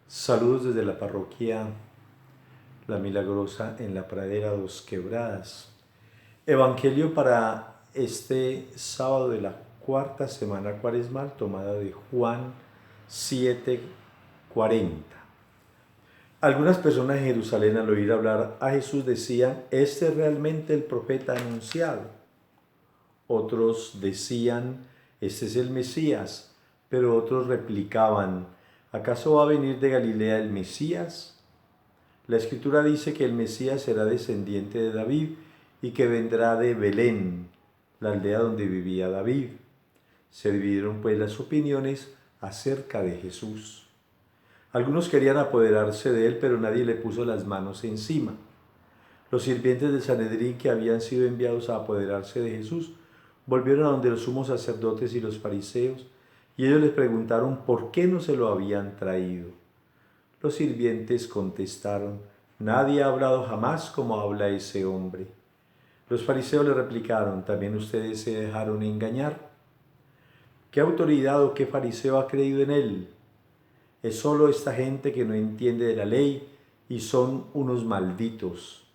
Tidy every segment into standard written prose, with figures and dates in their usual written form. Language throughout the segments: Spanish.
Saludos desde la parroquia La Milagrosa en la Pradera Dos Quebradas. Evangelio para este sábado de la cuarta semana cuaresmal, tomada de Juan 7:40. Algunas personas en Jerusalén, al oír hablar a Jesús, decían: ¿este es realmente el profeta anunciado? Otros decían: este es el Mesías. Pero otros replicaban: ¿acaso va a venir de Galilea el Mesías? La Escritura dice que el Mesías será descendiente de David y que vendrá de Belén, la aldea donde vivía David. Se dividieron pues las opiniones acerca de Jesús. Algunos querían apoderarse de él, pero nadie le puso las manos encima. Los sirvientes del Sanedrín, que habían sido enviados a apoderarse de Jesús, volvieron a donde los sumos sacerdotes y los fariseos, y ellos les preguntaron por qué no se lo habían traído. Los sirvientes contestaron: nadie ha hablado jamás como habla ese hombre. Los fariseos le replicaron: ¿también ustedes se dejaron engañar? ¿Qué autoridad o qué fariseo ha creído en él? Es solo esta gente que no entiende de la ley y son unos malditos.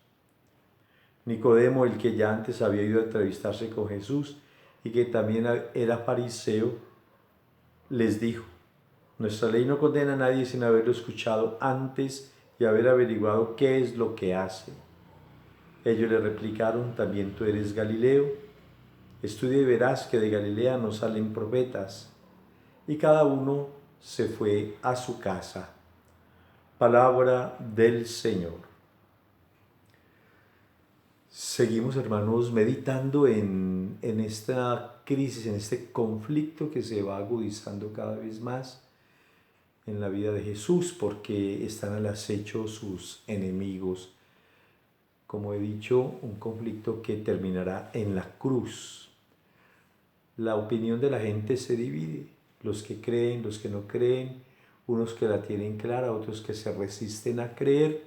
Nicodemo, el que ya antes había ido a entrevistarse con Jesús y que también era fariseo, les dijo: nuestra ley no condena a nadie sin haberlo escuchado antes y haber averiguado qué es lo que hace. Ellos le replicaron: ¿también tú eres Galileo? Estudia y verás que de Galilea no salen profetas. Y cada uno se fue a su casa. Palabra del Señor. Seguimos, hermanos, meditando en esta crisis, en este conflicto que se va agudizando cada vez más en la vida de Jesús, porque están al acecho sus enemigos. Como he dicho, un conflicto que terminará en la cruz. La opinión de la gente se divide: los que creen, los que no creen, unos que la tienen clara, otros que se resisten a creer.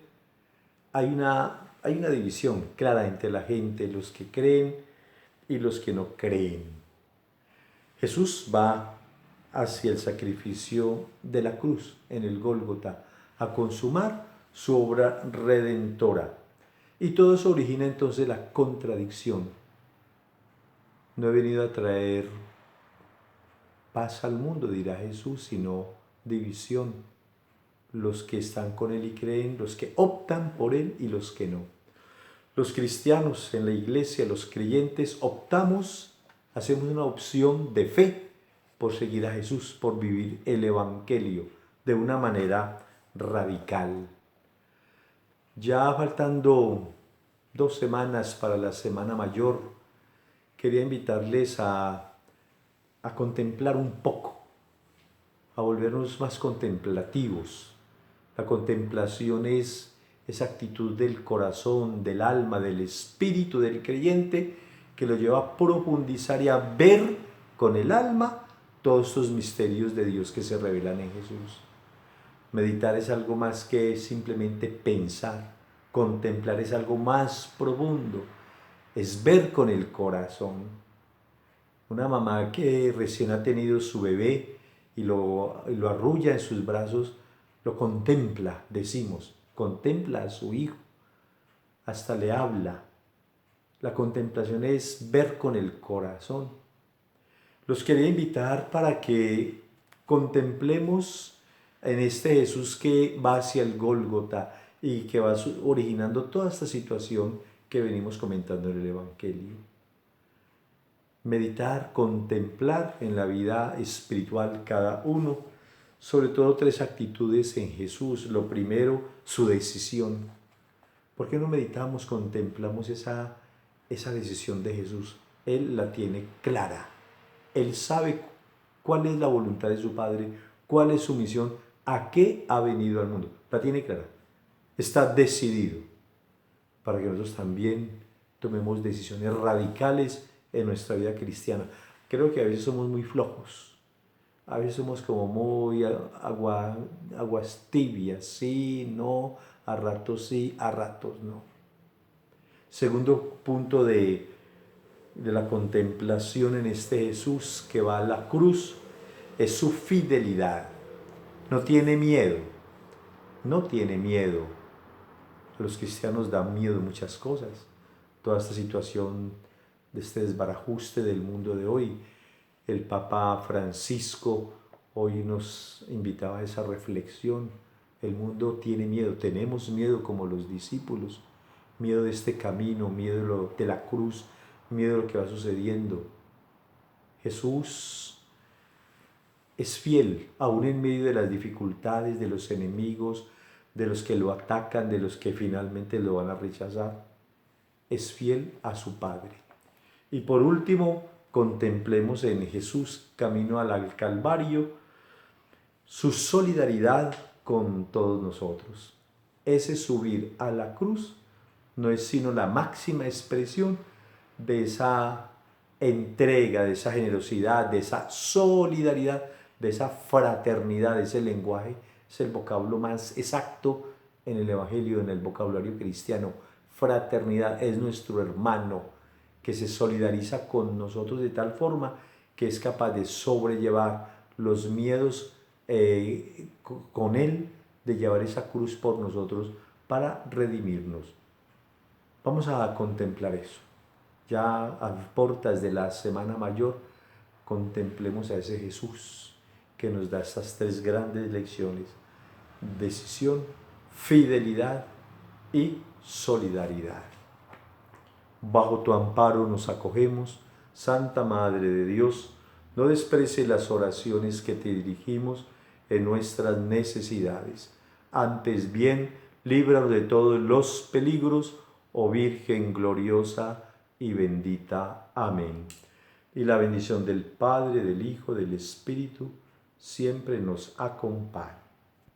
Hay una división clara entre la gente, los que creen y los que no creen. Jesús va hacia el sacrificio de la cruz en el Gólgota a consumar su obra redentora. Y todo eso origina entonces la contradicción. No he venido a traer paz al mundo, dirá Jesús, sino división. Los que están con Él y creen, los que optan por Él y los que no. Los cristianos en la iglesia, los creyentes, hacemos una opción de fe por seguir a Jesús, por vivir el Evangelio de una manera radical. Ya faltando 2 semanas para la Semana Mayor, quería invitarles a contemplar un poco, a volvernos más contemplativos. La contemplación es esa actitud del corazón, del alma, del espíritu del creyente que lo lleva a profundizar y a ver con el alma todos estos misterios de Dios que se revelan en Jesús. Meditar es algo más que simplemente pensar. Contemplar es algo más profundo. Es ver con el corazón. Una mamá que recién ha tenido su bebé y lo arrulla en sus brazos, lo contempla, decimos, contempla a su hijo, hasta le habla. La contemplación es ver con el corazón. Los quería invitar para que contemplemos en este Jesús que va hacia el Gólgota y que va originando toda esta situación que venimos comentando en el Evangelio. Meditar, contemplar en la vida espiritual cada uno, sobre todo 3 actitudes en Jesús. Lo primero, su decisión. ¿Por qué no meditamos, contemplamos esa decisión de Jesús? Él la tiene clara. Él sabe cuál es la voluntad de su Padre, cuál es su misión, a qué ha venido al mundo. La tiene clara. Está decidido para que nosotros también tomemos decisiones radicales en nuestra vida cristiana. Creo que a veces somos muy flojos. A veces somos como muy aguas tibias, sí, no, a ratos sí, a ratos no. Segundo punto de la contemplación en este Jesús que va a la cruz es su fidelidad. No tiene miedo. no tiene miedo. A los cristianos da miedo muchas cosas. Toda esta situación de este desbarajuste del mundo de hoy. El Papa Francisco hoy nos invitaba a esa reflexión. El mundo tiene miedo, tenemos miedo como los discípulos, miedo de este camino, miedo de la cruz, miedo de lo que va sucediendo. Jesús es fiel, aún en medio de las dificultades, de los enemigos, de los que lo atacan, de los que finalmente lo van a rechazar. Es fiel a su Padre. Y por último, contemplemos en Jesús, camino al Calvario, su solidaridad con todos nosotros. Ese subir a la cruz no es sino la máxima expresión de esa entrega, de esa generosidad, de esa solidaridad, de esa fraternidad. Ese lenguaje es el vocablo más exacto en el Evangelio, en el vocabulario cristiano. Fraternidad es nuestro hermano que se solidariza con nosotros de tal forma que es capaz de sobrellevar los miedos con él, de llevar esa cruz por nosotros para redimirnos. Vamos a contemplar eso. Ya a portas de la Semana Mayor, contemplemos a ese Jesús que nos da estas tres grandes lecciones: decisión, fidelidad y solidaridad. Bajo tu amparo nos acogemos, Santa Madre de Dios. No desprecies las oraciones que te dirigimos en nuestras necesidades. Antes bien, líbranos de todos los peligros, oh Virgen gloriosa y bendita. Amén. Y la bendición del Padre, del Hijo, del Espíritu, siempre nos acompañe.